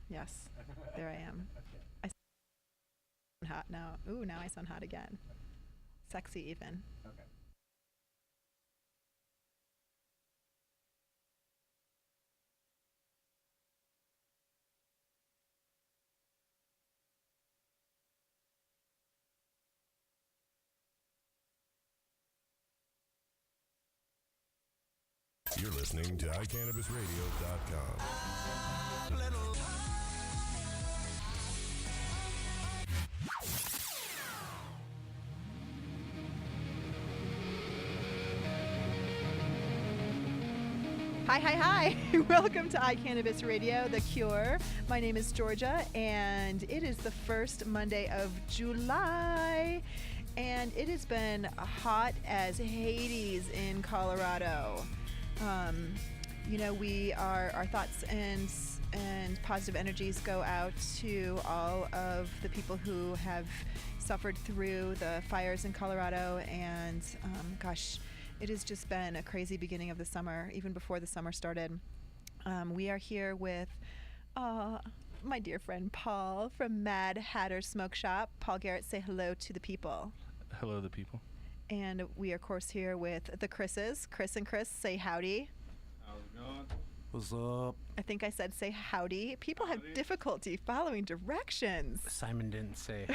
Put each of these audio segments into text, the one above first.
Yes, there I am. I sound hot now. Ooh, now I sound hot again. Sexy even. You're listening to iCannabisRadio.com. Hi, hi, hi. Welcome to iCannabis Radio, The Cure. My name is Georgia, and it is the first Monday of July. And it has been hot as Hades in Colorado. Our thoughts and positive energies go out to all of the people who have suffered through the fires in Colorado. And gosh, it has just been a crazy beginning of the summer, even before the summer started. We are here with my dear friend Paul from Mad Hatter Smoke Shop. Paul Garrett, say hello to the people. Hello, the people. And we are, of course, here with the Chris's. Chris and Chris, say howdy. How's it going? What's up? I think I said say howdy. People have difficulty following directions. Simon didn't say.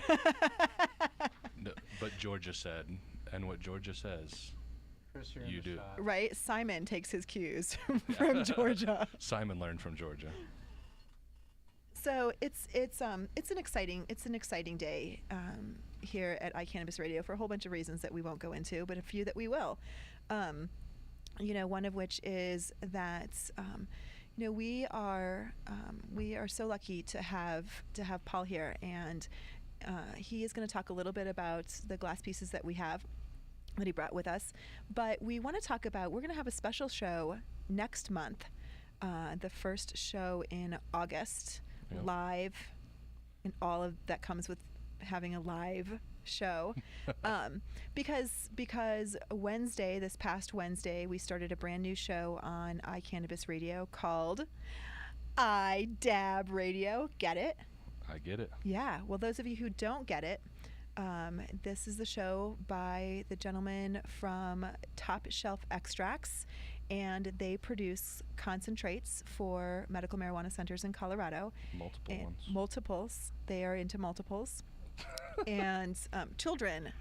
No, but Georgia said, and what Georgia says, Chris, you're you in the do. shot. Right? Simon takes his cues from Georgia. Simon learned from Georgia. So it's an exciting day here at iCannabis Radio for a whole bunch of reasons that we won't go into, but a few that we will. One of which is that we are so lucky to have Paul here, and he is going to talk a little bit about the glass pieces that we have that he brought with us. But we want to talk about, we're going to have a special show next month, the first show in August. Yep. Live, and all of that comes with having a live show. Because this past Wednesday, we started a brand new show on iCannabis Radio called iDab Radio. Get it? I get it. Yeah. Well, those of you who don't get it, this is the show by the gentleman from Top Shelf Extracts, and they produce concentrates for medical marijuana centers in Colorado. Multiple ones. Multiples. They are into multiples. And children,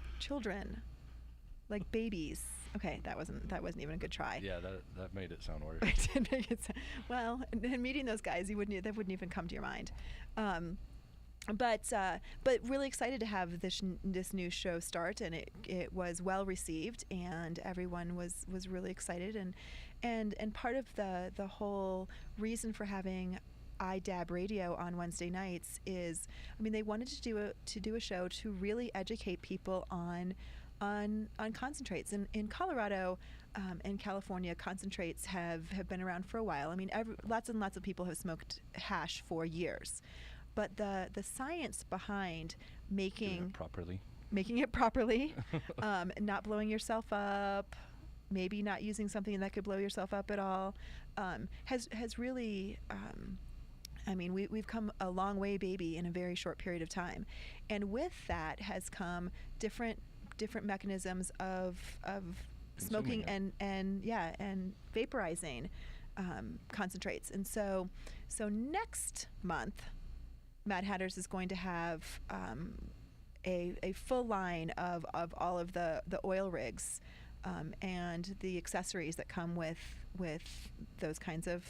like babies. Okay, that wasn't even a good try. Yeah, that made it sound worse. I did make it well, and meeting those guys, that wouldn't even come to your mind. But really excited to have this new show start, and it was well received, and everyone was really excited, and part of the whole reason for having iDab Radio on Wednesday nights is, they wanted to do a show to really educate people on concentrates. In Colorado and California, concentrates have been around for a while. Lots and lots of people have smoked hash for years. But the science behind making it properly, not blowing yourself up, maybe not using something that could blow yourself up at all, has really, we've come a long way, baby, in a very short period of time. And with that has come different mechanisms of smoking and vaporizing concentrates. And so next month, Mad Hatters is going to have a full line of all of the oil rigs and the accessories that come with those kinds of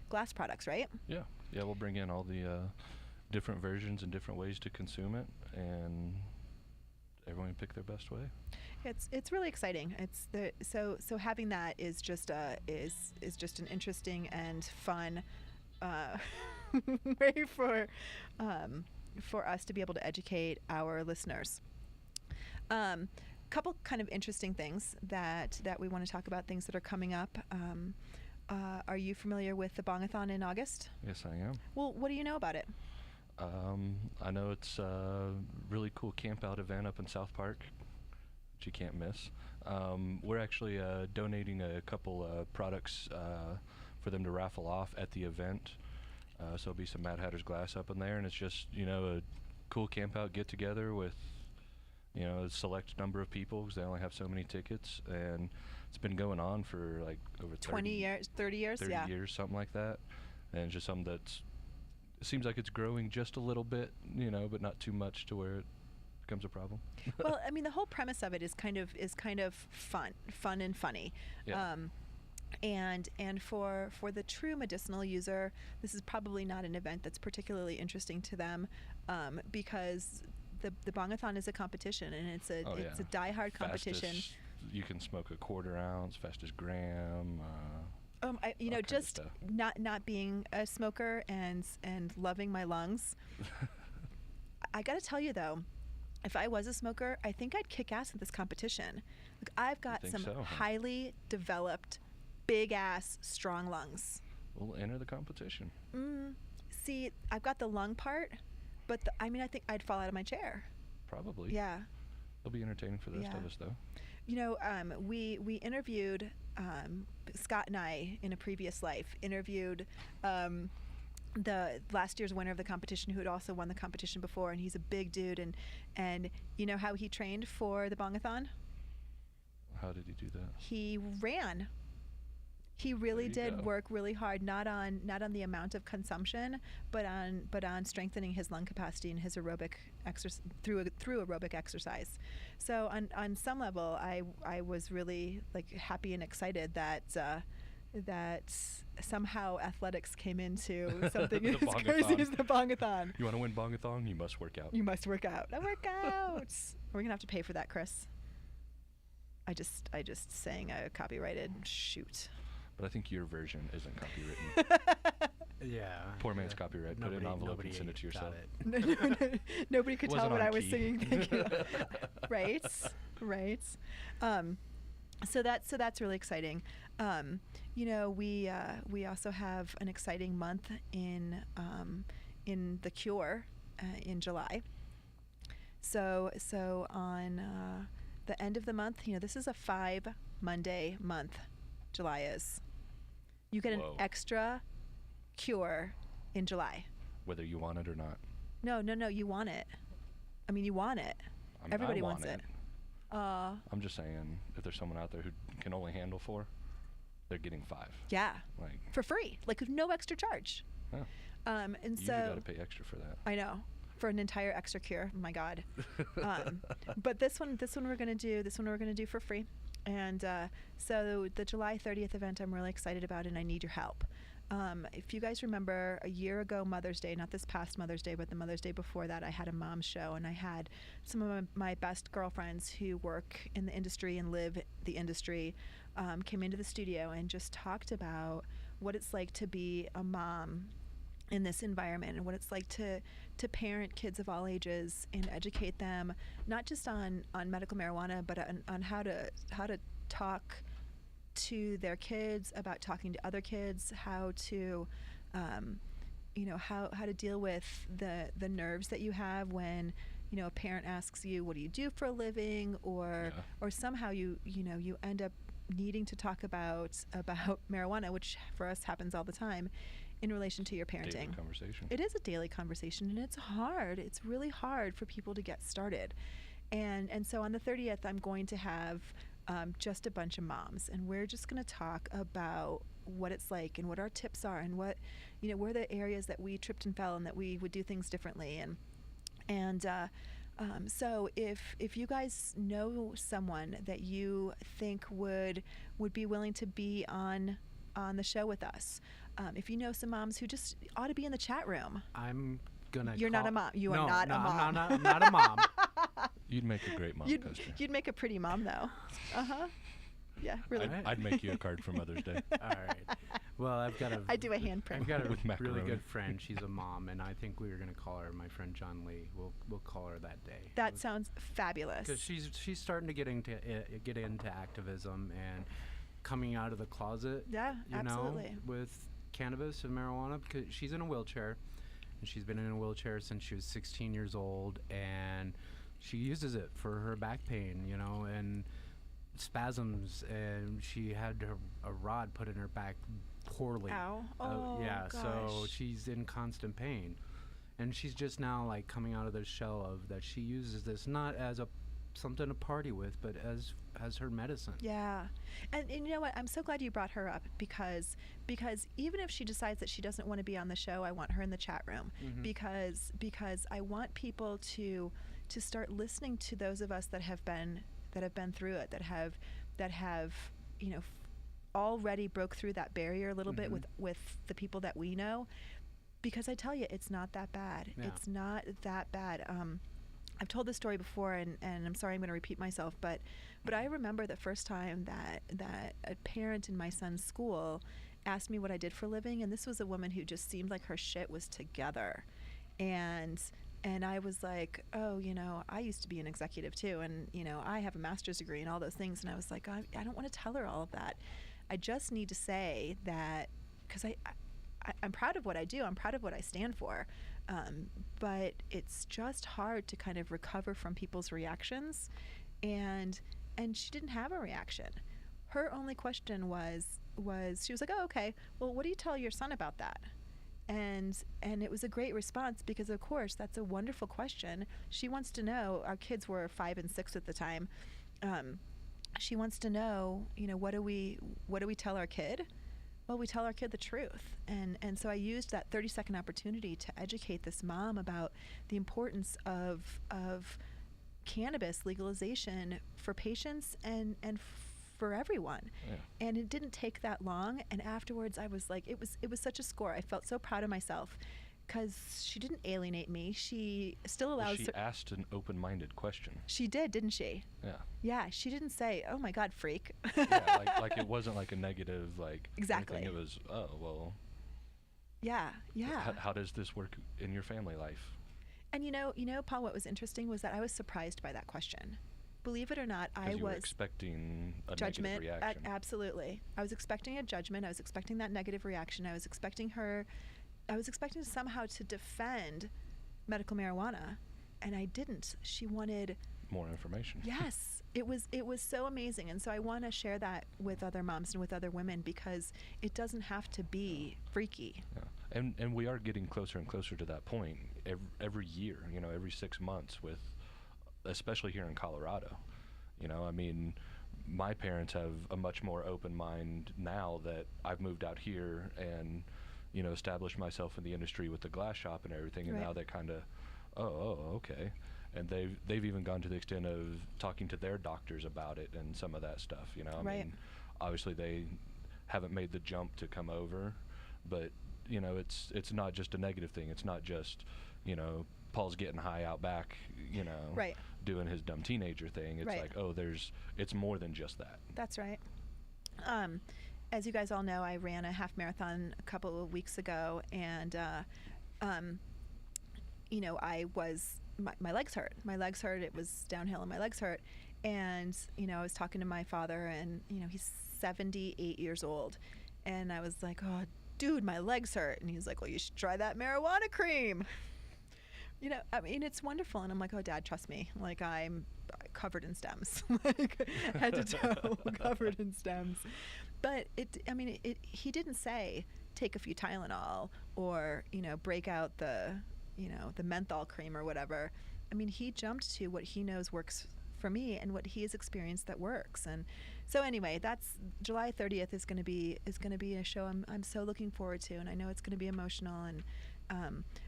glass products, right? Yeah, we'll bring in all the different versions and different ways to consume it, and everyone pick their best way. It's really exciting. So having that is just an interesting and fun way for us to be able to educate our listeners. Couple kind of interesting things that we want to talk about, things that are coming up. Are you familiar with the Bongathon in August? Yes, I am. Well, what do you know about it? I know it's a really cool camp out event up in South Park, which you can't miss. We're actually donating a couple products for them to raffle off at the event. So there'll be some Mad Hatter's Glass up in there, and it's just, a cool camp out get together with, a select number of people because they only have so many tickets, and it's been going on for like over 20 years, 30 years, 30 yeah. years, something like that, and it's just something that's it seems like it's growing just a little bit, but not too much to where it becomes a problem. Well, I mean, the whole premise of it is kind of fun and funny. Yeah. And for the true medicinal user, this is probably not an event that's particularly interesting to them, because the Bongathon is a competition, and it's a diehard competition. Fastest, you can smoke a quarter ounce, fastest gram. Just not being a smoker and loving my lungs. I got to tell you though, if I was a smoker, I think I'd kick ass at this competition. Like, I've got some highly developed, big ass, strong lungs. We'll enter the competition. See, I've got the lung part, but I think I'd fall out of my chair. Probably. Yeah. It'll be entertaining for the rest of us, though. We interviewed Scott and I in a previous life interviewed the last year's winner of the competition, who had also won the competition before, and he's a big dude, and you know how he trained for the Bongathon? How did he do that? He ran. He really did work really hard, not on the amount of consumption, but on strengthening his lung capacity and his aerobic exercise through aerobic exercise. So on some level, I was really like happy and excited that somehow athletics came into something as crazy as the Bongathon. You want to win Bongathon? You must work out. You must work out. I work out. We're gonna have to pay for that, Chris. I just sang a copyrighted shoot. But I think your version isn't copywritten. Yeah. Poor man's copyright. Put it in an envelope and send it to yourself. Nobody could tell what I was key. singing. Thank you. Right. So that's really exciting. We also have an exciting month in the Cure in July. So on the end of the month, this is a 5-Monday month. July is. You get an extra Cure in July. Whether you want it or not. No, you want it. I mean, you want it. Everybody wants it. I'm just saying, if there's someone out there who can only handle 4, they're getting 5. Yeah. Like, for free, like with no extra charge. Yeah. And you so got to pay extra for that. I know. For an entire extra Cure. Oh my God. But this one we're gonna do for free. And so the July 30th event I'm really excited about, and I need your help. If you guys remember, a year ago Mother's Day, not this past Mother's Day, but the Mother's Day before that, I had a mom show, and I had some of my best girlfriends who work in the industry and live the industry came into the studio and just talked about what it's like to be a mom in this environment, and what it's like to parent kids of all ages and educate them not just on medical marijuana, but on how to talk to their kids about talking to other kids, how to how to deal with the nerves that you have when a parent asks you, what do you do for a living, or somehow you end up needing to talk about marijuana, which for us happens all the time, in relation to your parenting. Daily conversation. It is a daily conversation, and it's hard. It's really hard for people to get started. And so on the 30th, I'm going to have just a bunch of moms, and we're just going to talk about what it's like and what our tips are, and what where the areas that we tripped and fell and that we would do things differently. And so if you guys know someone that you think would be willing to be on the show with us, if you know some moms who just ought to be in the chat room. I'm gonna. You're not a mom. You are not a mom. I'm not a mom. You'd make a great mom, Custer. You'd make a pretty mom, though. Yeah, really. I'd make you a card for Mother's Day. All right. Well, I do a handprint. I've got a With macaroni. really good friend. She's a mom, and I think we were gonna call her my friend John Lee. We'll call her that day. That sounds fabulous. Because she's starting to get into activism and coming out of the closet. Yeah, absolutely. With cannabis and marijuana, because she's in a wheelchair, and she's been in a wheelchair since she was 16 years old, and she uses it for her back pain, and spasms, and she had a rod put in her back poorly. Ow. Oh, yeah, so gosh. she's in constant pain. And she's just now like coming out of this shell of that she uses this not as a something to party with, but as her medicine. Yeah. And you know what? I'm so glad you brought her up because even if she decides that she doesn't want to be on the show, I want her in the chat room because I want people to start listening to those of us that have been through it, that have already broke through that barrier a little bit with the people that we know, because I tell you, it's not that bad. Yeah. It's not that bad. I've told this story before, and I'm sorry I'm going to repeat myself, but I remember the first time that a parent in my son's school asked me what I did for a living, and this was a woman who just seemed like her shit was together, and I was like, oh, I used to be an executive too, and I have a master's degree and all those things, and I was like, I don't want to tell her all of that. I just need to say that because I'm proud of what I do. I'm proud of what I stand for. But it's just hard to kind of recover from people's reactions. And she didn't have a reaction. Her only question was she was like, oh, okay, well, what do you tell your son about that? And it was a great response because, of course, that's a wonderful question. She wants to know, our kids were 5 and 6 at the time. She wants to know, what do we tell our kid? Well, we tell our kid the truth. And so I used that 30-second opportunity to educate this mom about the importance of cannabis legalization for patients and for everyone. Yeah. And it didn't take that long. And afterwards, I was like, it was such a score. I felt so proud of myself because she didn't alienate me. She still allows. She asked an open-minded question. She did, didn't she? Yeah. Yeah, she didn't say, "Oh my God, freak." Yeah, like it wasn't like a negative Exactly. Anything. It was, oh well. Yeah, yeah. How does this work in your family life? And Paul, what was interesting was that I was surprised by that question. Believe it or not, I was you were expecting a judgment. Negative reaction. Absolutely, I was expecting a judgment. I was expecting that negative reaction. I was expecting somehow to defend medical marijuana, and I didn't. She wanted more information. Yes, it was so amazing, and so I want to share that with other moms and with other women because it doesn't have to be freaky. Yeah. And we are getting closer and closer to that point every year. Every 6 months, with especially here in Colorado. I mean, my parents have a much more open mind now that I've moved out here and established myself in the industry with the glass shop and everything, and right. now they kind of, okay, and they've even gone to the extent of talking to their doctors about it and some of that stuff. I right. mean, obviously they haven't made the jump to come over, but it's not just a negative thing. It's not just Paul's getting high out back, right. doing his dumb teenager thing. It's right. like, it's more than just that. That's right. As you guys all know, I ran a half marathon a couple of weeks ago, and I was my legs hurt. My legs hurt. It was downhill, and my legs hurt. And I was talking to my father, and he's 78 years old, and I was like, "Oh, dude, my legs hurt," and he's like, "Well, you should try that marijuana cream." I mean, it's wonderful, and I'm like, "Oh, Dad, trust me. Like, I'm covered in stems, like head to toe, covered in stems." But he didn't say take a few Tylenol or break out the the menthol cream or whatever. I mean, he jumped to what he knows works for me and what he has experienced that works. And so anyway, that's July 30th is going to be a show I'm so looking forward to, and I know it's going to be emotional. And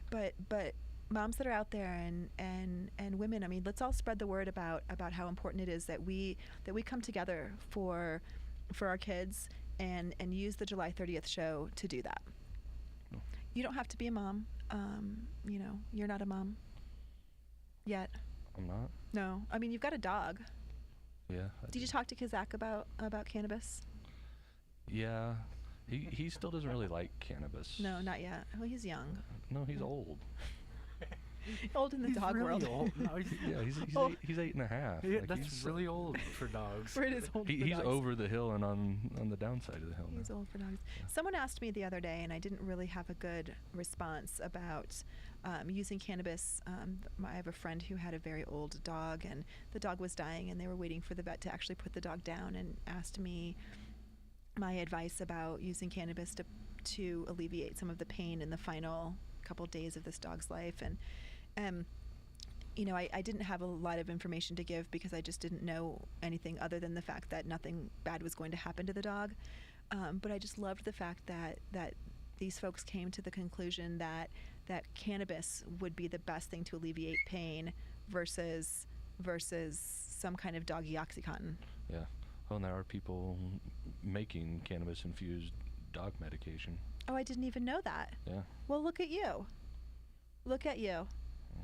but moms that are out there and women, I mean, let's all spread the word about how important it is that we come together for our kids and use the July 30th show to do that. No. You don't have to be a mom. You're not a mom yet. I'm not. No. I mean, you've got a dog. Yeah. Did you talk to Kazak about cannabis? Yeah. He still doesn't really like cannabis. No, not yet. Well, he's young. No, he's old. Old in the dog really world. Old. No, he's 8 and a half. Yeah, Like, that's he's really old for dogs. For it is old for he's dogs. over the hill and on the downside of the hill. He's now. old for dogs. Yeah. Someone asked me the other day, and I didn't really have a good response about using cannabis. I have a friend who had a very old dog, and the dog was dying, and they were waiting for the vet to actually put the dog down, and asked me my advice about using cannabis to alleviate some of the pain in the final couple days of this dog's life. And I didn't have a lot of information to give because I just didn't know anything other than the fact that nothing bad was going to happen to the dog. But I just loved the fact that these folks came to the conclusion that cannabis would be the best thing to alleviate pain versus some kind of doggy OxyContin. Yeah. Well, and there are people making cannabis-infused dog medication. Oh, I didn't even know that. Yeah. Well, look at you. Look at you.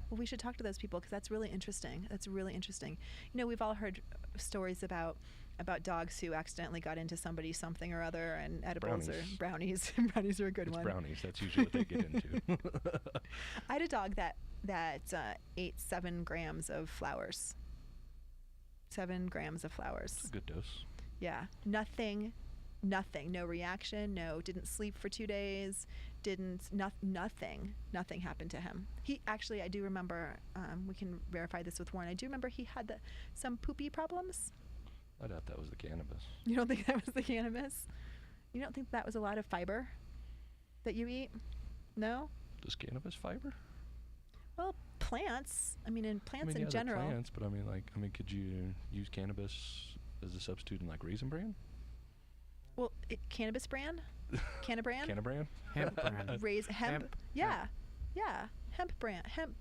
Well, we should talk to those people because that's really interesting. That's really interesting. We've all heard stories about dogs who accidentally got into somebody's something or other, and edibles or brownies. Brownies are a good one. Brownies. That's usually what they get into. I had a dog that ate 7 grams of flowers. 7 grams of flowers. That's a good dose. Yeah. Nothing. No reaction. No. Didn't sleep for 2 days. Nothing happened to him. He actually, I do remember, we can verify this with Warren, I do remember he had some poopy problems. I doubt that was the cannabis. You don't think that was the cannabis? You don't think that was a lot of fiber that you eat? No? Does cannabis fiber? Well, plants. In plants in yeah, general. Plants, but could you use cannabis as a substitute in like Raisin Bran? Well, cannabis bran? Cannabran? Cannabran? Hemp brand. Raise hemp. Hemp. Yeah. Yeah. Hemp brand. Hemp.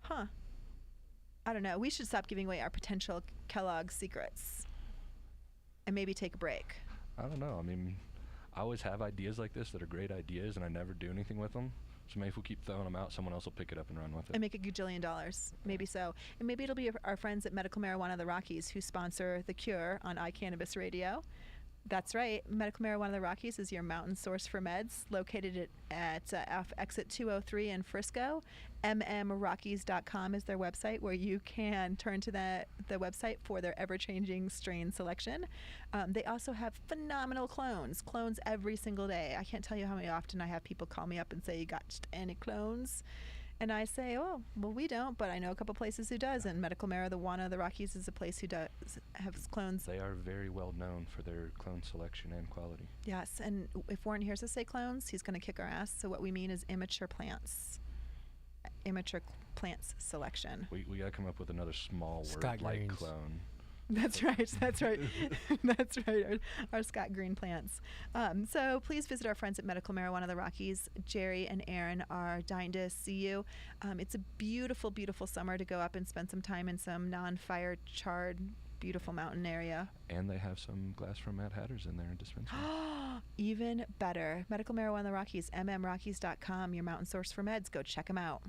Huh. I don't know. We should stop giving away our potential Kellogg's secrets and maybe take a break. I don't know. I always have ideas like this that are great ideas, and I never do anything with them. So maybe if we keep throwing them out, someone else will pick it up and run with it. And make $1 gajillion. Maybe so. And maybe it'll be our friends at Medical Marijuana of the Rockies who sponsor The Cure on iCannabis Radio. That's right. Medical Marijuana of the Rockies is your mountain source for meds, located at off exit 203 in Frisco. mmrockies.com is their website, where you can turn to the website for their ever-changing strain selection. They also have phenomenal clones every single day. I can't tell you how many often I have people call me up and say, "You got just any clones?" And I say, "Oh, well, we don't, but I know a couple places who does." And Medical Marijuana of the Rockies is a place who does have clones. They are very well known for their clone selection and quality. Yes, and if Warren hears us say clones, he's going to kick our ass. So what we mean is immature plants. Immature plants selection. We got to come up with another small Scott word like Greens. clone. That's right. That's right. That's right. Our Scott Green plants. So please visit our friends at Medical Marijuana of the Rockies. Jerry and Aaron are dying to see you. It's a beautiful, beautiful summer to go up and spend some time in some non-fire charred, beautiful mountain area. And they have some glass from Mad Hatters in there in dispensary. Even better. Medical Marijuana of the Rockies, mmrockies.com, your mountain source for meds. Go check them out.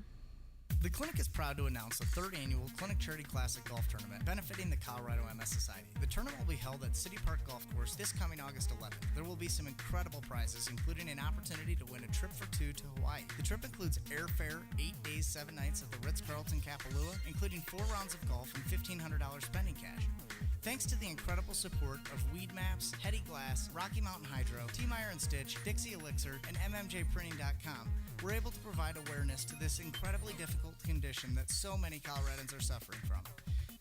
The Clinic is proud to announce the 3rd annual Clinic Charity Classic Golf Tournament benefiting the Colorado MS Society. The tournament will be held at City Park Golf Course this coming August 11th. There will be some incredible prizes, including an opportunity to win a trip for 2 to Hawaii. The trip includes airfare, 8 days, 7 nights at the Ritz-Carlton Kapalua, including 4 rounds of golf and $1,500 spending cash. Thanks to the incredible support of Weed Maps, Hetty Glass, Rocky Mountain Hydro, T. Meyer & Stitch, Dixie Elixir, and MMJPrinting.com, we're able to provide awareness to this incredibly difficult condition that so many Coloradans are suffering from.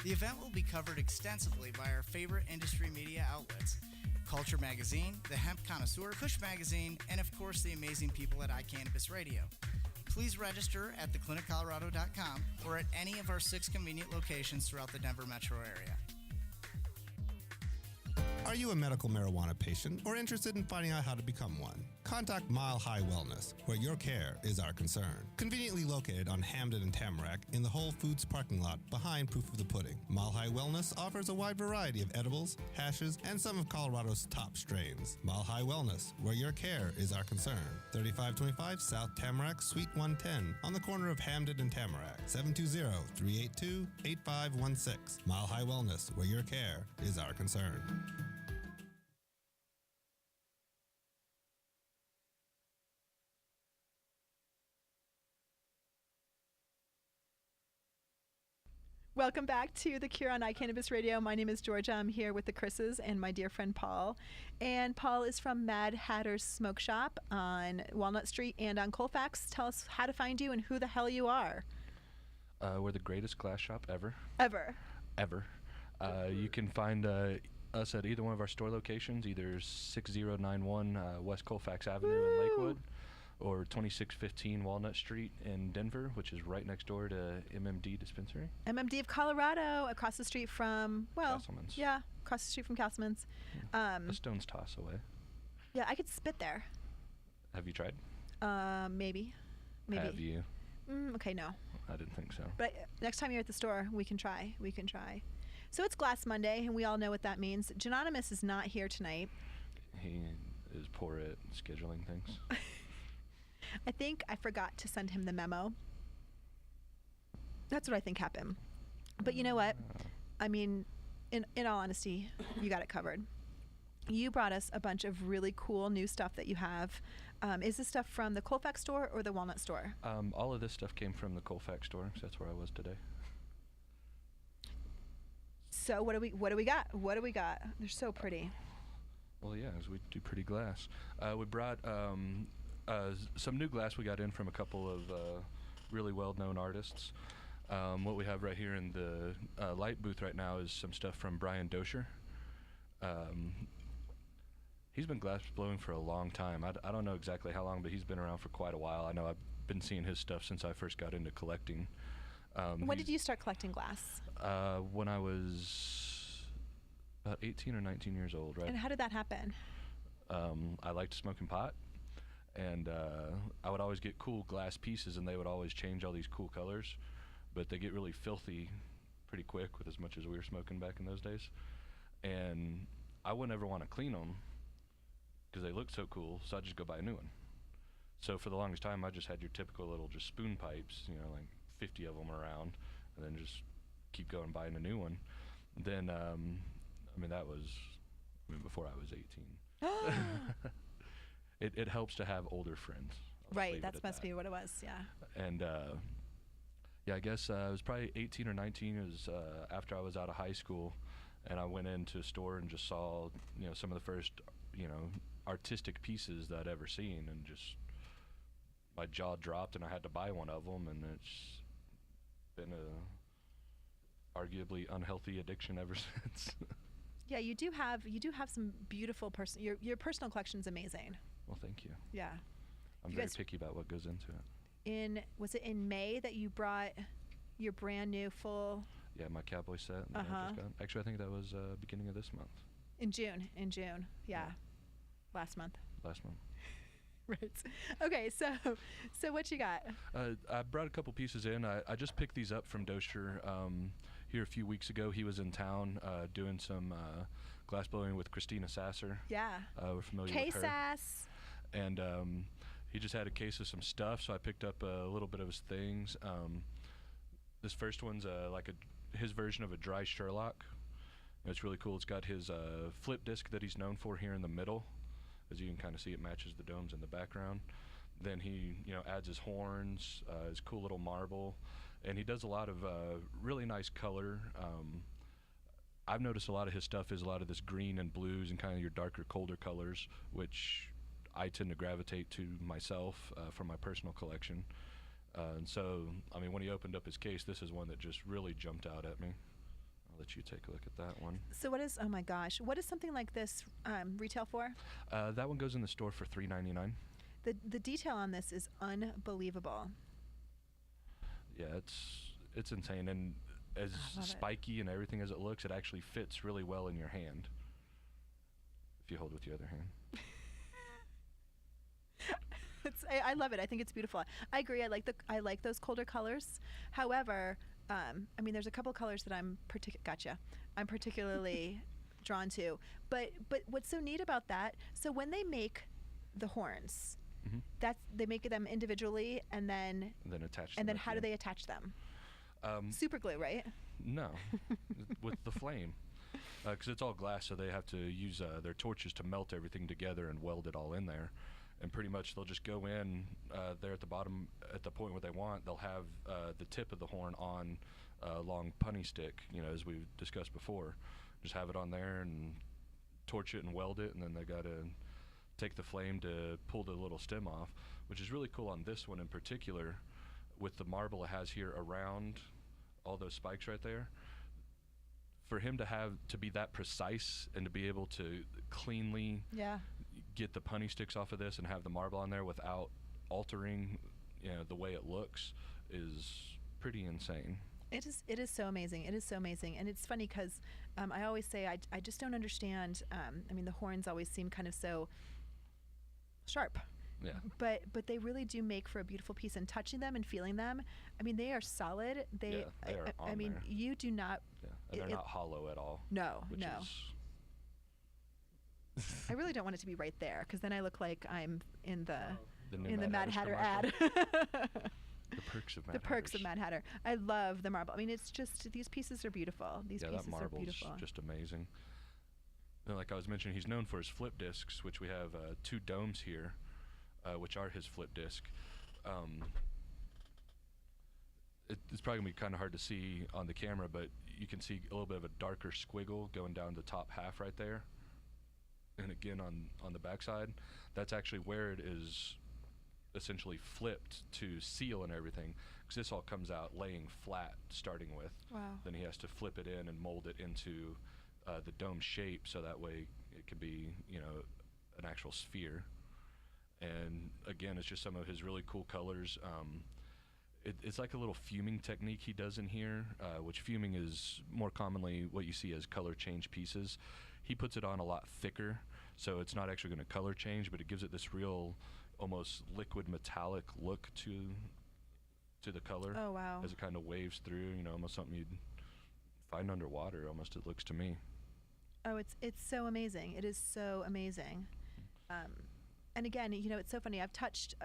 The event will be covered extensively by our favorite industry media outlets: Culture Magazine, The Hemp Connoisseur, Kush Magazine, and of course the amazing people at iCannabis Radio. Please register at thecliniccolorado.com or at any of our 6 convenient locations throughout the Denver metro area. Are you a medical marijuana patient or interested in finding out how to become one? Contact Mile High Wellness, where your care is our concern. Conveniently located on Hamden and Tamarack in the Whole Foods parking lot behind Proof of the Pudding. Mile High Wellness offers a wide variety of edibles, hashes, and some of Colorado's top strains. Mile High Wellness, where your care is our concern. 3525 South Tamarack, Suite 110, on the corner of Hamden and Tamarack. 720-382-8516. Mile High Wellness, where your care is our concern. Welcome back to The Cure on iCannabis Radio. My name is Georgia. I'm here with the Chris's and my dear friend Paul. And Paul is from Mad Hatter's Smoke Shop on Walnut Street and on Colfax. Tell us how to find you and who the hell you are. We're the greatest glass shop ever. Ever. You can find us at either one of our store locations, either 6091 West Colfax Avenue in Lakewood, or 2615 Walnut Street in Denver, which is right next door to MMD Dispensary. MMD of Colorado, across the street from, Castleman's. Yeah, across the street from Castleman's. A stone's toss away. Yeah, I could spit there. Have you tried? Maybe. Have you? Okay, no. I didn't think so. But next time you're at the store, we can try. So it's Glass Monday, and we all know what that means. Genonymous is not here tonight. He is poor at scheduling things. I think I forgot to send him the memo. That's what I think happened. But you know what? I mean, in all honesty, you got it covered. You brought us a bunch of really cool new stuff that you have. Is this stuff from the Colfax store or the Walnut store? All of this stuff came from the Colfax store, so that's where I was today. So what do we got? They're so pretty. Well, yeah, as we do pretty glass. We brought some new glass we got in from a couple of really well-known artists. What we have right here in the light booth right now is some stuff from Brian Dosher. He's been glass blowing for a long time. I don't know exactly how long, but he's been around for quite a while. I know I've been seeing his stuff since I first got into collecting. When did you start collecting glass? When I was about 18 or 19 years old, right? And how did that happen? I liked smoking pot, and I would always get cool glass pieces, and they would always change all these cool colors, but they get really filthy pretty quick with as much as we were smoking back in those days. And I wouldn't ever want to clean them because they looked so cool, so I'd just go buy a new one. So for the longest time, I just had your typical little just spoon pipes, like 50 of them around, and then just keep going buying a new one. Then, that was before I was 18. It helps to have older friends. Right, that must be what it was, yeah. And I guess it was probably 18 or 19. It was after I was out of high school, and I went into a store and just saw, some of the first, artistic pieces that I'd ever seen, and just my jaw dropped, and I had to buy one of them, and it's been a arguably unhealthy addiction ever since. Yeah, you do have some beautiful your personal collection's amazing. Well, thank you. Yeah. I'm very picky about what goes into it. Was it in May that you brought your brand new full? Yeah, my cowboy set that I just got. Actually, I think that was beginning of this month. In June. Yeah. Last month. Right. Okay, so what you got? I brought a couple pieces in. I just picked these up from Dosher here a few weeks ago. He was in town doing some glass blowing with Christina Sasser. Yeah. We're familiar with her. K-Sass. And he just had a case of some stuff, so I picked up a little bit of his things. This first one's his version of a dry Sherlock. It's really cool. It's got his flip disc that he's known for here in the middle. As you can kind of see, it matches the domes in the background. Then he, adds his horns, his cool little marble, and he does a lot of really nice color. I've noticed a lot of his stuff is a lot of this green and blues and kind of your darker, colder colors, which I tend to gravitate to myself for my personal collection. And so, when he opened up his case, this is one that just really jumped out at me. I'll let you take a look at that one. So oh my gosh, what is something like this retail for? That one goes in the store for $3.99. The detail on this is unbelievable. Yeah, it's insane, and as spiky and everything as it looks, it actually fits really well in your hand if you hold with your other hand. I love it. I think it's beautiful. I agree. I like those colder colors. However, there's a couple colors that I'm particularly drawn to. But what's so neat about that? So when they make the horns, they make them individually, and then attach them. And then how do they attach them? Super glue, right? No, with the flame, because it's all glass, so they have to use their torches to melt everything together and weld it all in there. And pretty much they'll just go in there at the bottom, at the point where they want. They'll have the tip of the horn on long punny stick, as we've discussed before. Just have it on there and torch it and weld it, and then they got to take the flame to pull the little stem off, which is really cool on this one in particular. With the marble it has here around all those spikes right there, for him to be that precise and to be able to cleanly get the punny sticks off of this and have the marble on there without altering the way it looks is pretty insane. It is so amazing. It is so amazing. And it's funny because I always say I just don't understand. I mean, the horns always seem kind of so sharp. Yeah. But they really do make for a beautiful piece. And touching them and feeling them, I mean, they are solid. They are I mean, there. you do not. Yeah, and they're not hollow at all. No, which no. I really don't want it to be right there because then I look like I'm in the Mad Hatter ad. The perks of Mad The perks of Mad Hatter. I love the marble. I mean, it's just, these pieces are beautiful. These pieces that marble's are beautiful. just amazing. And like I was mentioning, he's known for his flip discs, which we have 2 domes here, which are his flip disc. It's probably going to be kind of hard to see on the camera, but you can see a little bit of a darker squiggle going down the top half right there. And again, on the backside, that's actually where it is essentially flipped to seal and everything, because this all comes out laying flat starting with. Wow. Then he has to flip it in and mold it into the dome shape, so that way it could be an actual sphere. And again, it's just some of his really cool colors. It's like a little fuming technique he does in here, which fuming is more commonly what you see as color change pieces. He puts it on a lot thicker, so it's not actually going to color change, but it gives it this real almost liquid metallic look to the color. Oh, wow. As it kind of waves through, almost something you'd find underwater, almost, it looks to me. Oh, it's so amazing. It is so amazing. And again, it's so funny. I've touched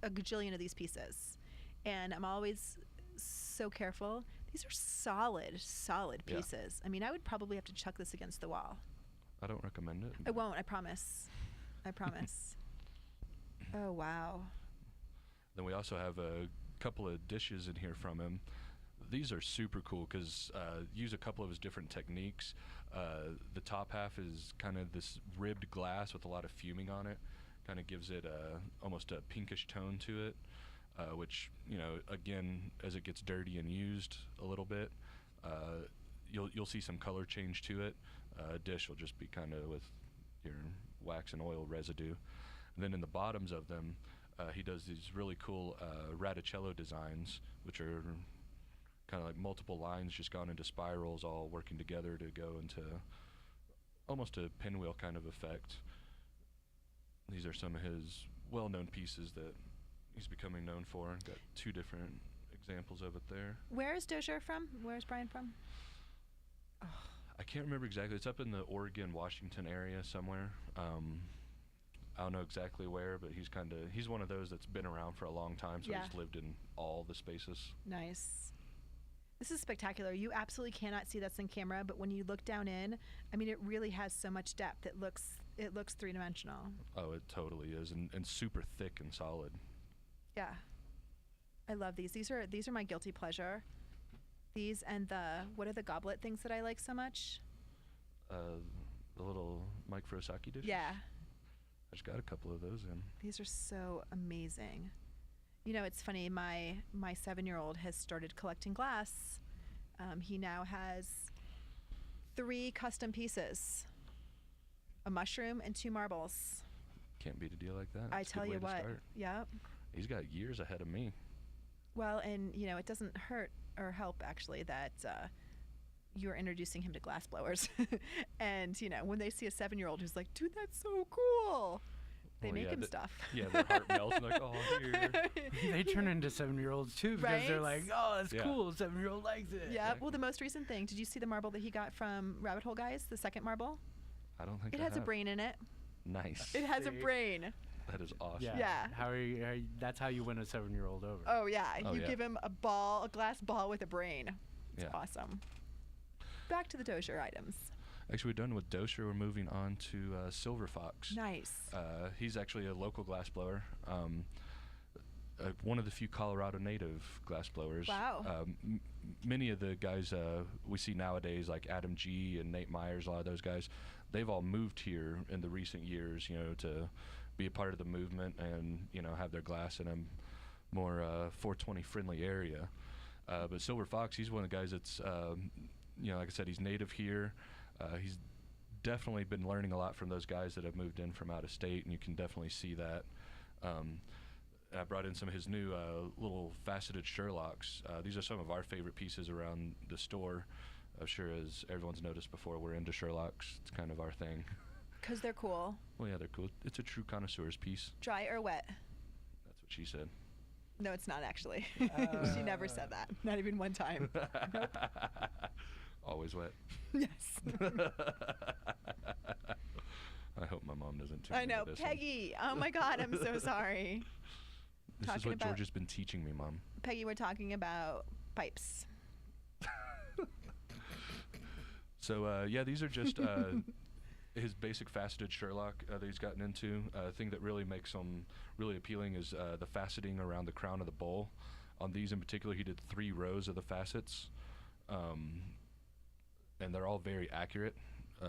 a gajillion of these pieces, and I'm always so careful. These are solid pieces. Yeah. I mean, I would probably have to chuck this against the wall. I don't recommend it. I won't, I promise. Oh, wow. Then we also have a couple of dishes in here from him. These are super cool because use a couple of his different techniques. The top half is kind of this ribbed glass with a lot of fuming on it. Kind of gives it almost a pinkish tone to it, which, again, as it gets dirty and used a little bit, you'll see some color change to it. A dish will just be kind of with your wax and oil residue. And then in the bottoms of them, he does these really cool radicello designs, which are kind of like multiple lines just gone into spirals, all working together to go into almost a pinwheel kind of effect. These are some of his well-known pieces that he's becoming known for. Got 2 different examples of it there. Where is Dozier from? Where is Brian from? Oh. I can't remember exactly. It's up in the Oregon, Washington area somewhere. I don't know exactly where, but he's one of those that's been around for a long time, so he's lived in all the spaces. Nice. This is spectacular. You absolutely cannot see this in camera, but when you look down in, I mean, it really has so much depth. It looks 3-dimensional. Oh, it totally is, and super thick and solid. Yeah. I love these. These are my guilty pleasure. These and what are the goblet things that I like so much? The little Mike Furosaki dishes? Yeah. I just got a couple of those in. These are so amazing. It's funny, my 7-year-old has started collecting glass. He now has 3 custom pieces, a mushroom and 2 marbles. Can't beat a deal like that. I tell you what. Yep. He's got years ahead of me. Well, and it doesn't hurt or help actually that you're introducing him to glass blowers. And when they see a 7-year-old who's like, dude, that's so cool, they make him stuff. Yeah, their heart melts and like, oh, here. They turn into 7-year-olds too, because they're like, oh, that's cool, 7-year-old likes it. Yeah. Well, the most recent thing, did you see the marble that he got from Rabbit Hole Guys, the second marble? I don't think it has a brain in it. Nice. It has a brain. That is awesome. Yeah. That's how you win a 7-year-old over. Oh yeah, you give him a glass ball with a brain. It's awesome. Back to the Dozier items. Actually, we're done with Dozier. We're moving on to Silver Fox. Nice. He's actually a local glass blower. one of the few Colorado native glass blowers. Wow. Many of the guys we see nowadays, like Adam G. and Nate Myers, a lot of those guys, they've all moved here in the recent years, to be a part of the movement and, have their glass in a more 420 friendly area. But Silver Fox, he's one of the guys that's, like I said, he's native here. He's definitely been learning a lot from those guys that have moved in from out of state, and you can definitely see that. I brought in some of his new little faceted Sherlocks. These are some of our favorite pieces around the store. I'm sure, as everyone's noticed before, we're into Sherlocks. It's kind of our thing. Because they're cool. Well, yeah, they're cool. It's a true connoisseur's piece. Dry or wet? That's what she said. No, it's not actually. She never said that. Not even one time. Nope. Always wet. Yes. I hope my mom doesn't tune I into know. this Peggy. Oh my God, I'm so sorry. This Talking is what about- George has been teaching me, Mom. Peggy, we're talking about pipes. So, these are just his basic faceted Sherlock that he's gotten into. The thing that really makes them really appealing is the faceting around the crown of the bowl. On these in particular, he did 3 rows of the facets, and they're all very accurate.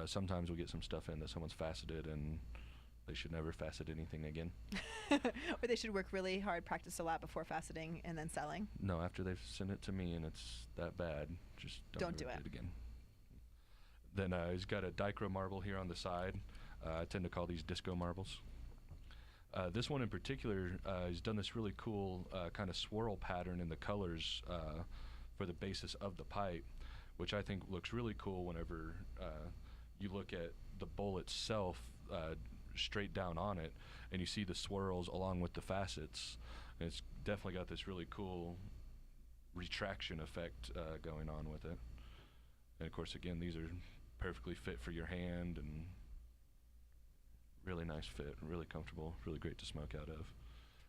Sometimes we get some stuff in that someone's faceted and they should never facet anything again. Or they should work really hard, practice a lot before faceting and then selling. No, after they've sent it to me and it's that bad, just don't do it again. Then he's got a dichro marble here on the side. I tend to call these disco marbles. This one in particular, he's done this really cool kind of swirl pattern in the colors for the basis of the pipe, which I think looks really cool whenever you look at the bowl itself straight down on it, and you see the swirls along with the facets. And it's definitely got this really cool retraction effect going on with it. And of course, again, these are perfectly fit for your hand and really nice fit, really comfortable, really great to smoke out of.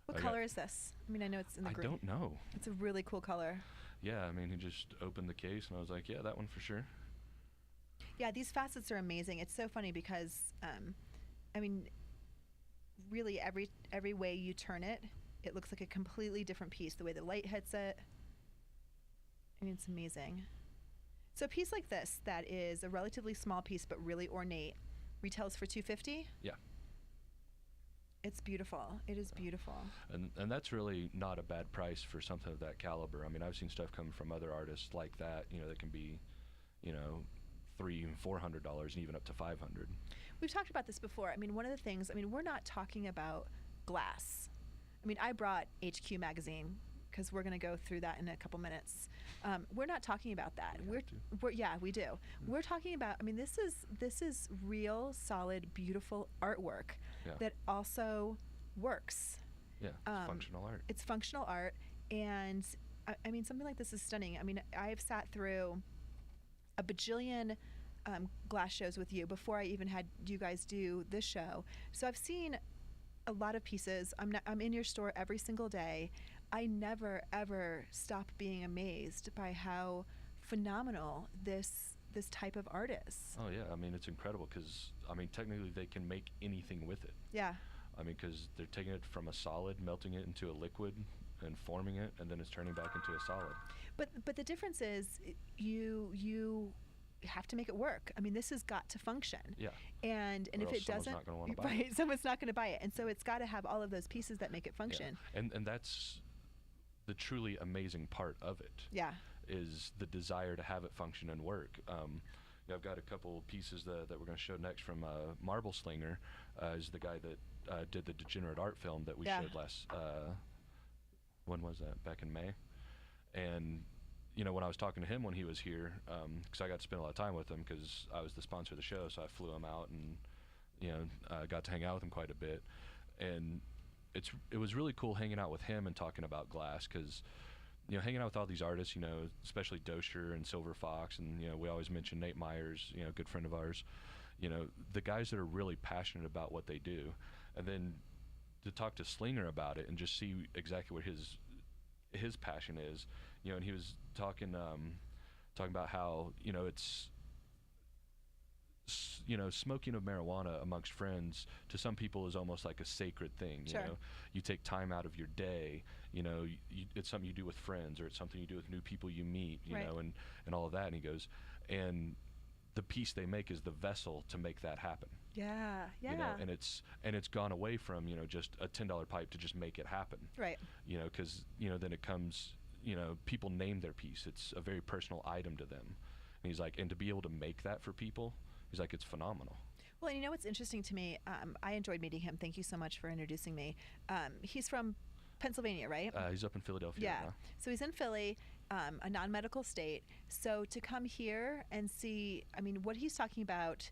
What color is this? I mean, I know it's in the green. I don't know. It's a really cool color. Yeah, I mean, he just opened the case and I was like, yeah, that one for sure. Yeah, these facets are amazing. It's so funny because, I mean, really every way you turn it, it looks like a completely different piece. The way the light hits it, I mean, it's amazing. So a piece like this that is a relatively small piece but really ornate retails for $250. Yeah. It's beautiful. It is beautiful. And that's really not a bad price for something of that caliber. I mean, I've seen stuff come from other artists like that, that can be, $300 and $400 and even up to $500. We've talked about this before. I mean, one of the things, we're not talking about glass. I mean, I brought HQ magazine because we're going to go through that in a couple minutes. We're not talking about that. Yeah, we do. Mm-hmm. We're talking about, this is real, solid, beautiful artwork that also works. Yeah, it's functional art. It's functional art, and something like this is stunning. I've sat through a bajillion glass shows with you before I even had you guys do this show. So I've seen a lot of pieces. I'm in your store every single day. I never ever stop being amazed by how phenomenal this type of art is. Oh yeah, it's incredible because technically they can make anything with it. Yeah. Because they're taking it from a solid, melting it into a liquid, and forming it, and then it's turning back into a solid. But the difference is you have to make it work. This has got to function. Yeah. And if it doesn't, someone's not going to want to buy right, someone's not going to buy it. And so it's got to have all of those pieces that make it function. Yeah. And that's the truly amazing part of it. Yeah. Is the desire to have it function and work. I've got a couple pieces that we're going to show next from Marble Slinger, is the guy that did the Degenerate art film that we showed last. When was that? Back in May. And when I was talking to him when he was here, because I got to spend a lot of time with him because I was the sponsor of the show, so I flew him out and got to hang out with him quite a bit. And it was really cool hanging out with him and talking about glass because hanging out with all these artists, especially Dosher and Silver Fox, and we always mention Nate Myers, good friend of ours, the guys that are really passionate about what they do, and then to talk to Slinger about it and just see exactly what his passion is, and he was talking about how it's smoking of marijuana amongst friends to some people is almost like a sacred thing. Sure. You take time out of your day it's something you do with friends, or it's something you do with new people you meet, Right. and all of that. And he goes, and the piece they make is the vessel to make that happen. Yeah. And it's gone away from just a $10 pipe to just make it happen. Right. Because then it comes, people name their piece. It's a very personal item to them. And he's like, and to be able to make that for people, he's like, it's phenomenal. Well, and what's interesting to me, I enjoyed meeting him. Thank you so much for introducing me. He's from Pennsylvania, right? He's up in Philadelphia Yeah. right now. So he's in Philly, a non-medical state. So to come here and see, what he's talking about,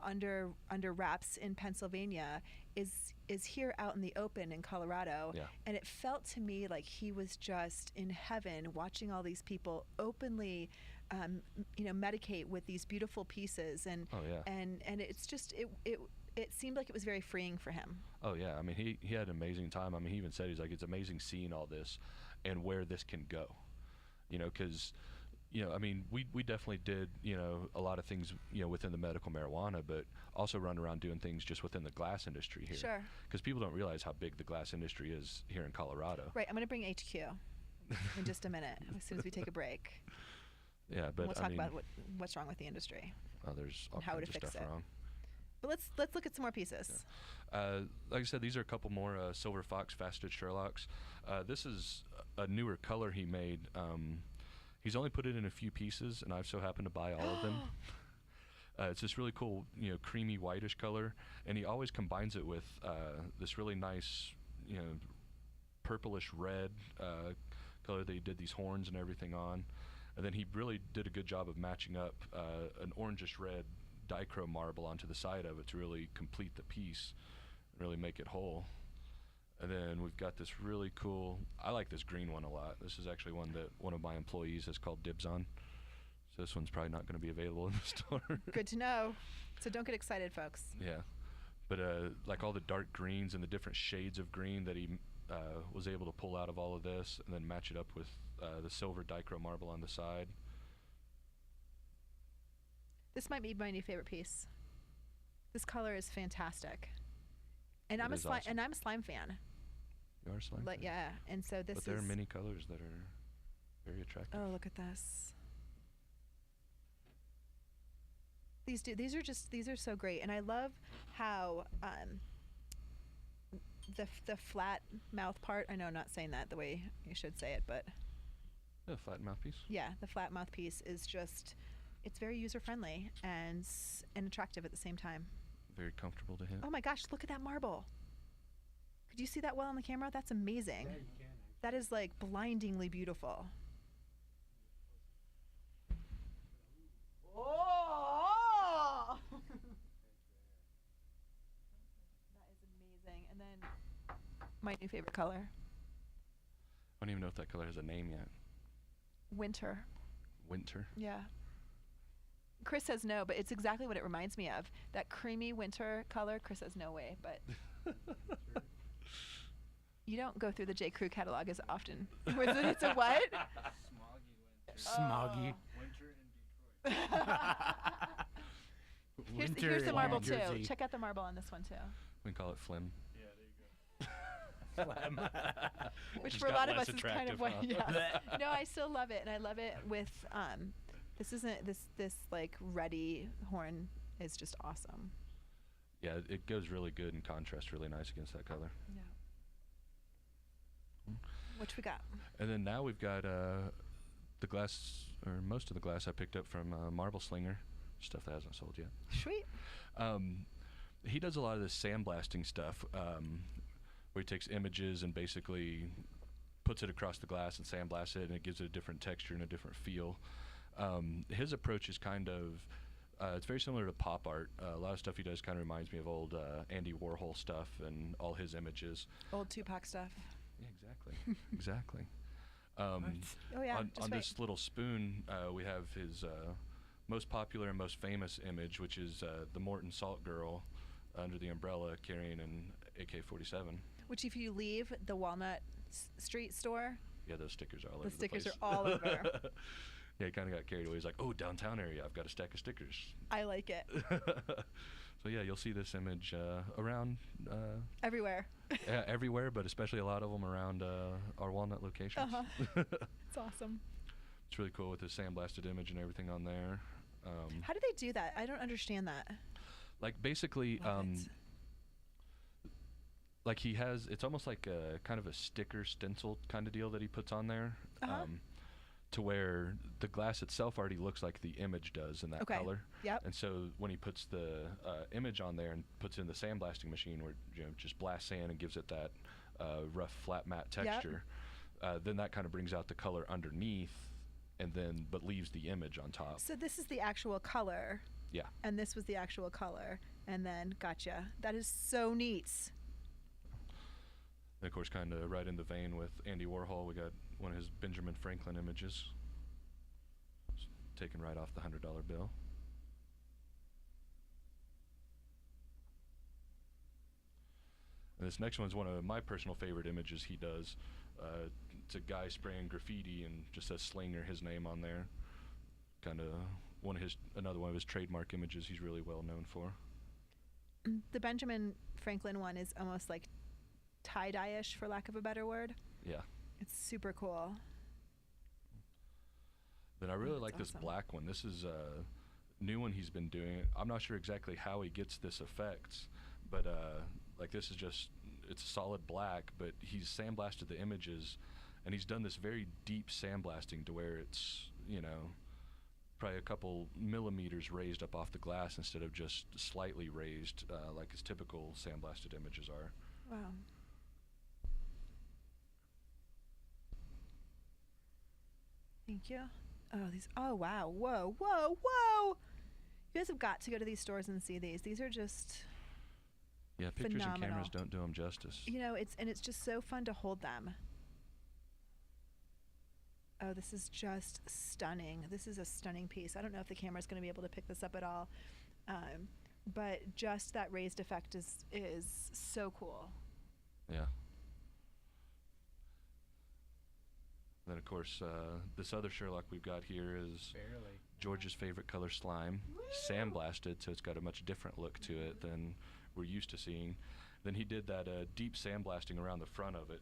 under wraps in Pennsylvania is here out in the open in Colorado. Yeah. And it felt to me like he was just in heaven watching all these people openly medicate with these beautiful pieces, and Oh, yeah. and it's just it seemed like it was very freeing for him. Oh yeah, he had an amazing time. He even said, he's like, it's amazing seeing all this and where this can go, because we definitely did a lot of things within the medical marijuana, but also run around doing things just within the glass industry here. Sure. Because people don't realize how big the glass industry is here in Colorado. Right. I'm going to bring HQ in just a minute as soon as we take a break. Yeah, but We'll talk about what's wrong with the industry. There's all and how kinds to of fix stuff it. wrong. But let's look at some more pieces. Like I said, these are a couple more Silver Fox faceted Sherlocks. This is a newer color he made. He's only put it in a few pieces, and I've so happened to buy all of them. It's this really cool, creamy whitish color, and he always combines it with this really nice, purplish red color that he did these horns and everything on. And then he really did a good job of matching up an orangish red dichro marble onto the side of it to really complete the piece, really make it whole. And then we've got this really cool, I like this green one a lot. This is actually one that one of my employees has called dibs on. So this one's probably not going to be available in the store. Good to know. So don't get excited, folks. Yeah. But like all the dark greens and the different shades of green that he was able to pull out of all of this, and then match it up with the silver dichro marble on the side. This might be my new favorite piece. This color is fantastic. And I'm a slime, awesome. and I'm a slime fan. You are a slime fan. Yeah, and so this But there are many colors that are very attractive. Oh, look at this. These are so great, and I love how the flat mouth part. I know I'm not saying that the way you should say it, but A flat mouthpiece. yeah, the flat mouth piece is just, it's very user friendly and attractive at the same time. Very comfortable to hit. Oh my gosh, look at that marble. Could you see that well on the camera? That's amazing. Yeah, you can. That is like blindingly beautiful. Oh! That is amazing. And then my new favorite color, I don't even know if that color has a name yet. winter. Winter. Yeah. Chris says no, but it's exactly what it reminds me of. That creamy winter color. Chris says no way, but you don't go through the J. Crew catalog as often. It's a what? Smoggy. Here's the marble too. Jersey. Check out the marble on this one too. We can call it phlegm. Which Just for a got lot of less us is kind of what. attractive, Yeah. No, I still love it, and I love it with this isn't this like reddy horn is just awesome. Yeah, it goes really good in contrast, really nice against that color. Yeah. What we got? And then now we've got the glass, or most of the glass I picked up from Marble Slinger, stuff that hasn't sold yet. Sweet. He does a lot of this sandblasting stuff, where he takes images and basically puts it across the glass and sandblasts it, and it gives it a different texture and a different feel. His approach is kind of, it's very similar to pop art. A lot of stuff he does kind of reminds me of old Andy Warhol stuff and all his images. Old Tupac stuff. Yeah, exactly. Exactly. Oh yeah. On just wait. this little spoon, we have his most popular and most famous image, which is the Morton Salt Girl under the umbrella carrying an AK-47. Which, if you leave the Walnut Street store, Yeah, those stickers are all over the the stickers place. are all over. Yeah, he kind of got carried away. He's like, oh, downtown area, I've got a stack of stickers. I like it. So yeah, you'll see this image around Everywhere. everywhere, but especially a lot of them around our Walnut locations. It's awesome. It's really cool with the sandblasted image and everything on there. How do they do that? I don't understand that. Like basically, Love it. like he has, it's almost like a kind of a sticker stencil kind of deal that he puts on there, to where the glass itself already looks like the image does in that Okay. color. Yep. And so when he puts the image on there and puts in the sandblasting machine, where just blasts sand and gives it that rough, flat, matte texture, then that kind of brings out the color underneath, and then but leaves the image on top. So this is the actual color. Yeah. And this was the actual color. And then, gotcha. That is so neat. And of course, kind of right in the vein with Andy Warhol, we got one of his Benjamin Franklin images, taken right off the $100 bill. And this next one's one of my personal favorite images he does. It's a guy spraying graffiti and just says Slinger, his name on there. Kind of another one of his trademark images he's really well known for. The Benjamin Franklin one is almost like tie-dye-ish, for lack of a better word. Yeah. It's super cool. Then I really That's like this awesome. black one. This is a new one he's been doing. I'm not sure exactly how he gets this effect, but like this is just, it's solid black, but he's sandblasted the images, and he's done this very deep sandblasting to where it's, probably a couple millimeters raised up off the glass instead of just slightly raised like his typical sandblasted images are. Wow. Thank you. Oh, wow. Whoa, whoa, whoa. You guys have got to go to these stores and see these. These are just, Yeah, pictures and Phenomenal. cameras don't do them justice. it's just so fun to hold them. Oh, this is just stunning. This is a stunning piece. I don't know if the camera's going to be able to pick this up at all. But just that raised effect is so cool. Yeah. Then of course, this other Sherlock we've got here is Barely. George's favorite color slime, sandblasted, so it's got a much different look to it than we're used to seeing. Then he did that deep sandblasting around the front of it.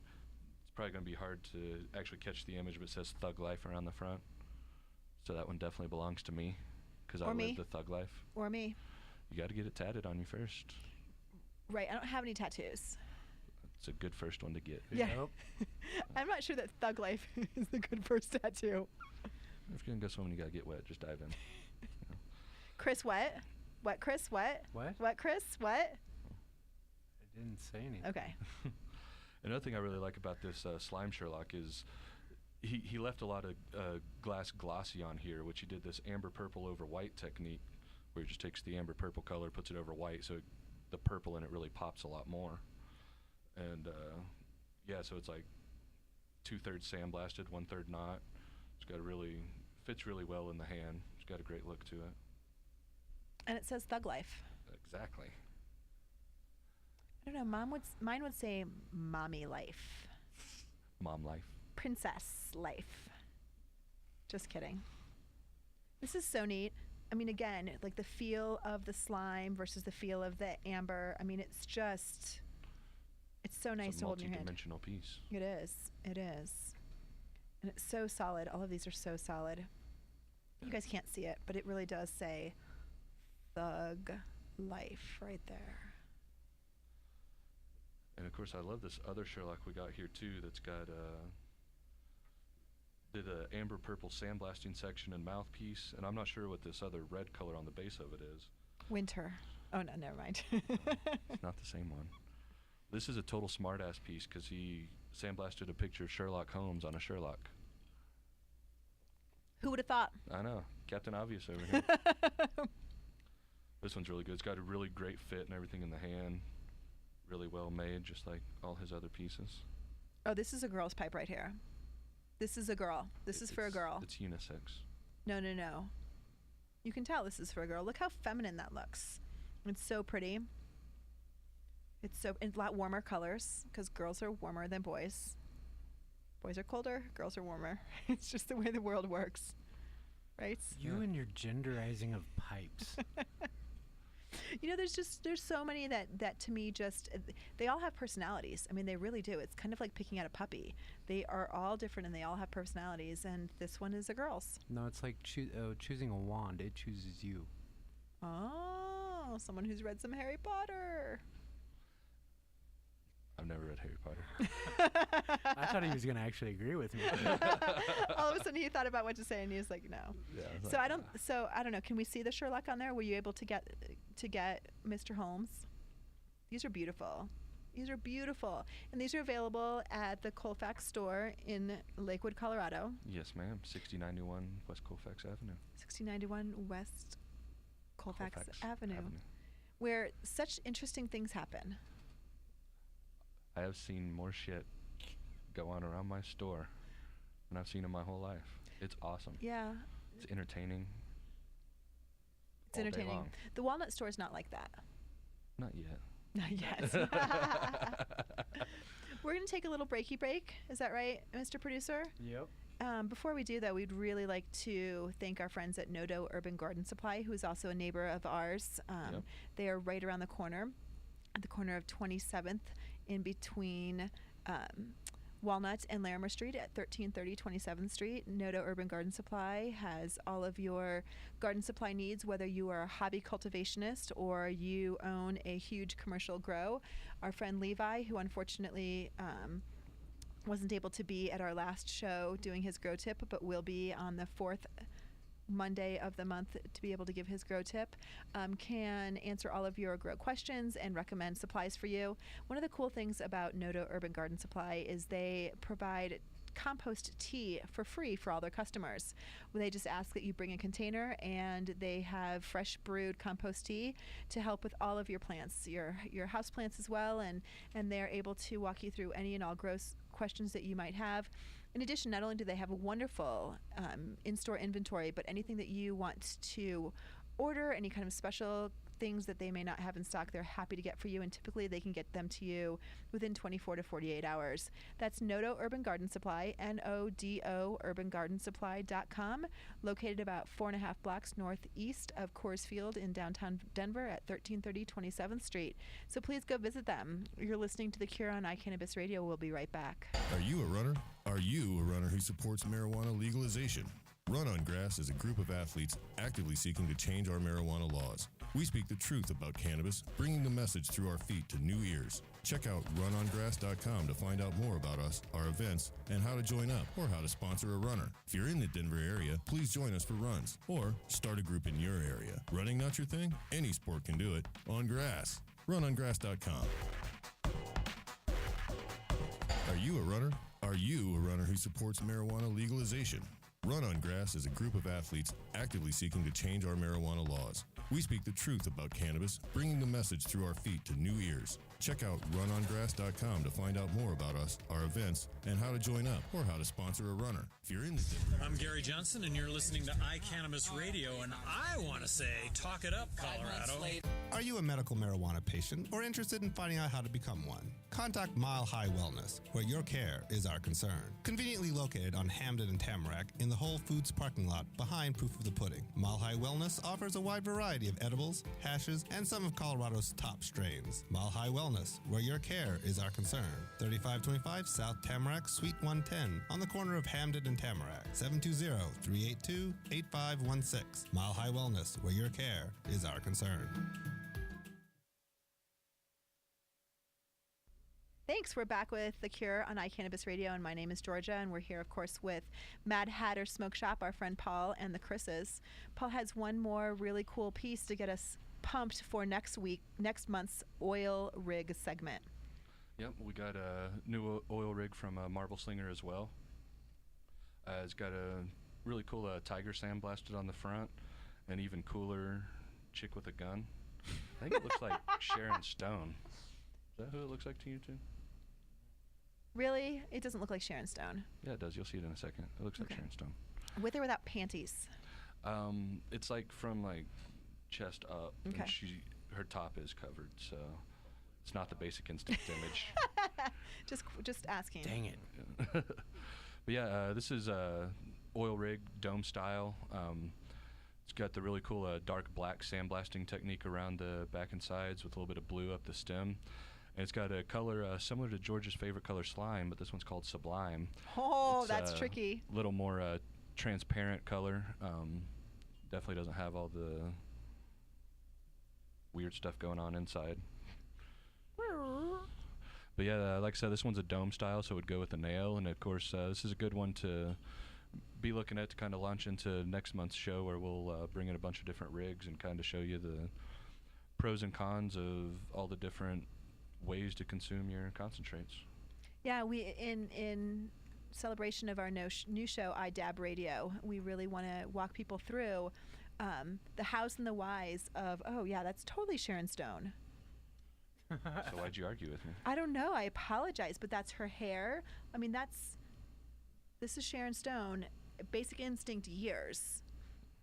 It's probably going to be hard to actually catch the image, but it says Thug Life around the front. So that one definitely belongs to me, because I Or me. live the Thug Life. Or me. You got to get it tatted on you first. Right. I don't have any tattoos. It's a good first one to get. Yeah. Yep. I'm not sure that Thug Life is the good first tattoo. If you're going to go swimming, you got to get wet. Just dive in. Chris, what? What, Chris? What? What? What, Chris? What? I didn't say anything. Okay. Another thing I really like about this slime Sherlock is he left a lot of glass glossy on here, which he did this amber purple over white technique, where he just takes the amber purple color, puts it over white, so the purple in it really pops a lot more. And yeah, so it's like 2/3 sandblasted, 1/3 not. It's got fits really well in the hand. It's got a great look to it. And it says Thug Life. Exactly. I don't know. Mine would say Mommy Life. Mom life. Princess Life. Just kidding. This is so neat. I mean, again, like the feel of the slime versus the feel of the amber. I mean, it's so nice It's a to hold in your hand. multi-dimensional piece. It is. It is. And it's so solid. All of these are so solid. You guys can't see it, but it really does say Thug Life right there. And of course, I love this other Sherlock we got here too. That's got did a amber purple sandblasting section and mouthpiece, and I'm not sure what this other red color on the base of it is. Winter. Oh, no, never mind. It's not the same one. This is a total smartass piece because he sandblasted a picture of Sherlock Holmes on a Sherlock. Who would have thought? I know, Captain Obvious over here. This one's really good. It's got a really great fit and everything in the hand. Really well made, just like all his other pieces. Oh, this is a girl's pipe right here. This is a girl. This is for a girl. It's unisex. No, no, no. You can tell this is for a girl. Look how feminine that looks. It's so pretty. It's a lot warmer colors because girls are warmer than boys. Boys are colder, girls are warmer. It's just the way the world works, right? You and your genderizing of pipes. there's so many that to me just they all have personalities. I mean, they really do. It's kind of like picking out a puppy. They are all different and they all have personalities. And this one is a girl's. No, it's like choosing a wand. It chooses you. Oh, someone who's read some Harry Potter. I've never read Harry Potter. I thought he was going to actually agree with me. All of a sudden, he thought about what to say, and he was like, "No." Yeah, So I don't. So I don't know. Can we see the Sherlock on there? Were you able to get Mr. Holmes? These are beautiful. These are beautiful, and these are available at the Colfax store in Lakewood, Colorado. Yes, ma'am. 6091 West Colfax Avenue. 6091 West Colfax Avenue, where such interesting things happen. I have seen more shit go on around my store than I've seen in my whole life. It's awesome. Yeah. It's entertaining. It's all day entertaining. long. The Walnut store is not like that. Not yet. Not yet. We're going to take a little breaky break. Is that right, Mr. Producer? Yep. Before we do that, we'd really like to thank our friends at Nodo Urban Garden Supply, who is also a neighbor of ours. Yep. They are right around the corner, at the corner of 27th, in between Walnut and Larimer Street at 1330 27th Street. Nodo Urban Garden Supply has all of your garden supply needs, whether you are a hobby cultivationist or you own a huge commercial grow. Our friend Levi, who unfortunately wasn't able to be at our last show doing his grow tip, but will be on the 4th Monday of the month to be able to give his grow tip, can answer all of your grow questions and recommend supplies for you. One of the cool things about Nodo Urban Garden Supply is they provide compost tea for free for all their customers. They just ask that you bring a container, and they have fresh brewed compost tea to help with all of your plants, your house plants as well, and they're able to walk you through any and all grow questions that you might have. In addition, not only do they have a wonderful in-store inventory, but anything that you want to order, any kind of special things that they may not have in stock, they're happy to get for you, and typically they can get them to you within 24 to 48 hours. That's Nodo Urban Garden Supply, N-O-D-O urbangardensupply.com, located about 4.5 blocks northeast of Coors Field in downtown Denver at 1330 27th Street. So please go visit them. You're listening to The Cure on iCannabis Radio. We'll be right back. Are you a runner? Are you a runner who supports marijuana legalization? Run on Grass is a group of athletes actively seeking to change our marijuana laws. We speak the truth about cannabis, bringing the message through our feet to new ears. Check out runongrass.com to find out more about us, our events, and how to join up or how to sponsor a runner. If you're in the Denver area, please join us for runs or start a group in your area. Running not your thing? Any sport can do it on grass. Runongrass.com. Are you a runner? Are you a runner who supports marijuana legalization? Run on Grass is a group of athletes actively seeking to change our marijuana laws. We speak the truth about cannabis, bringing the message through our feet to new ears. Check out runongrass.com to find out more about us, our events, and how to join up or how to sponsor a runner. If you're in the I'm Gary Johnson, and you're listening to iCannabis Radio, and I want to say, talk it up, Colorado. Are you a medical marijuana patient or interested in finding out how to become one? Contact Mile High Wellness, where your care is our concern. Conveniently located on Hamden and Tamarack in the Whole Foods parking lot behind Proof of the Pudding. Mile High Wellness offers a wide variety of edibles, hashes, and some of Colorado's top strains. Mile High Wellness, where your care is our concern. 3525 South Tamarack, Suite 110, on the corner of Hamden and Tamarack. 720-382-8516. Mile High Wellness, where your care is our concern. Thanks. We're back with The Cure on iCannabis Radio, and my name is Georgia, and we're here, of course, with Mad Hatter Smoke Shop, our friend Paul, and the Chris's. Paul has one more really cool piece to get us pumped for next month's oil rig segment. Yep, we got a new oil rig from Marble Slinger as well. It's got a really cool tiger sandblasted on the front, an even cooler chick with a gun. I think it looks like Sharon Stone. Is that who it looks like to you too? Really? It doesn't look like Sharon Stone. Yeah, it does. You'll see it in a second. It looks like Sharon Stone. With or without panties? It's like from like chest up, Okay. and her top is covered, so it's not the Basic Instinct image. Just asking. Dang it. But yeah, this is oil rig dome style. It's got the really cool dark black sandblasting technique around the back and sides with a little bit of blue up the stem. And it's got a color similar to George's favorite color, slime, but this one's called Sublime. Oh, It's that's tricky. A little more transparent color. Definitely doesn't have all the weird stuff going on inside. But yeah, like I said, this one's a dome style, so it would go with the nail. And of course, this is a good one to be looking at to kind of launch into next month's show, where we'll bring in a bunch of different rigs and kind of show you the pros and cons of all the different ways to consume your concentrates. Yeah, we in celebration of our new show, iDab Radio, we really want to walk people through the hows and the whys of, oh yeah, that's totally Sharon Stone. So why'd you argue with me? I don't know. I apologize, but that's her hair. I mean, this is Sharon Stone, Basic Instinct years.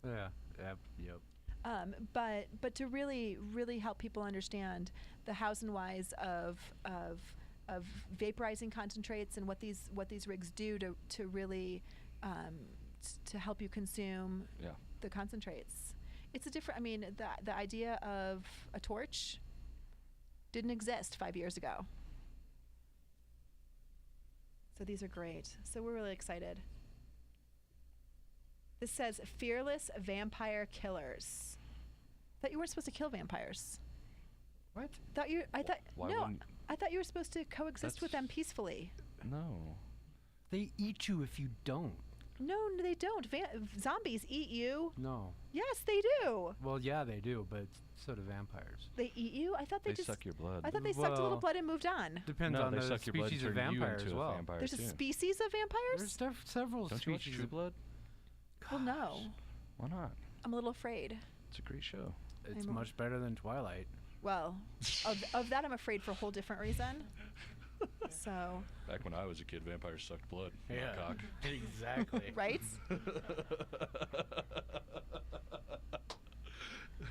Yeah. Yep. But to really help people understand the hows and whys of vaporizing concentrates and what these rigs do to really to help you consume the concentrates. It's a different. I mean, the idea of a torch didn't exist 5 years ago. So these are great. So we're really excited. This says fearless vampire killers. Thought you weren't supposed to kill vampires. What? I thought Why no. wouldn't- I thought you were supposed to coexist with them peacefully. No. They eat you if you don't. No, they don't. Zombies eat you. No. Yes, they do. Well, yeah, they do, but so do vampires. They eat you? I thought they just suck your blood. I thought they sucked a little Well, blood and moved on. Depends No, on they the suck your blood species and of turn you vampire into as a well. vampire There's a too. species of vampires? There's several Don't you eat species True of Blood? Well, no. Why not? I'm a little afraid. It's a great show. It's I'm a- much better than Twilight. Well, of that I'm afraid for a whole different reason. So, Back when I was a kid, vampires sucked blood. Not cock. Exactly. right?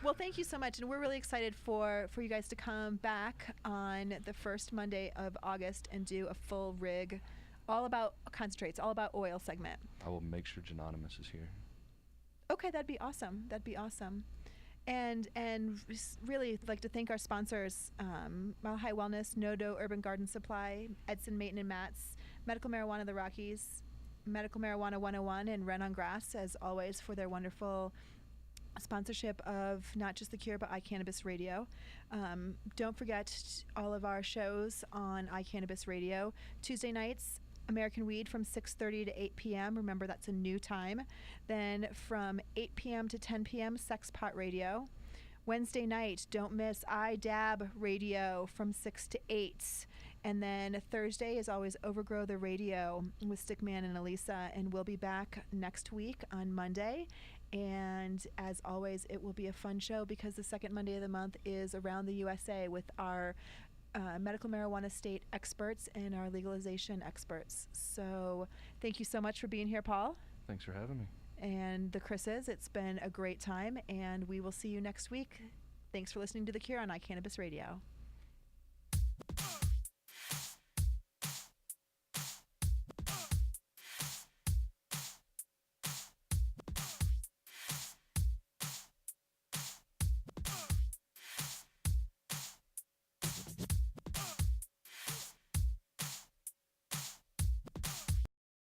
Well, thank you so much, and we're really excited for you guys to come back on the first Monday of August and do a full rig, all about concentrates, all about oil segment. I will make sure Genonymous is here. Okay, that'd be awesome. That'd be awesome. And really like to thank our sponsors, Mile High Wellness, No-Do Urban Garden Supply, Edson Maton and Mats, Medical Marijuana of the Rockies, Medical Marijuana 101, and Run on Grass, as always, for their wonderful sponsorship of not just The Cure, but iCannabis Radio. Don't forget all of our shows on iCannabis Radio. Tuesday nights, American Weed from 6:30 to 8 p.m. Remember, that's a new time. Then from 8 p.m. to 10 p.m., Sex Pot Radio. Wednesday night, don't miss iDab Radio from 6 to 8. And then Thursday is always Overgrow the Radio with Stickman and Elisa. And we'll be back next week on Monday. And as always, it will be a fun show because the second Monday of the month is Around the USA with our medical marijuana state experts and our legalization experts. So thank you so much for being here, Paul. Thanks for having me. And the Chris's. It's been a great time, and we will see you next week. Thanks for listening to The Cure on iCannabis Radio.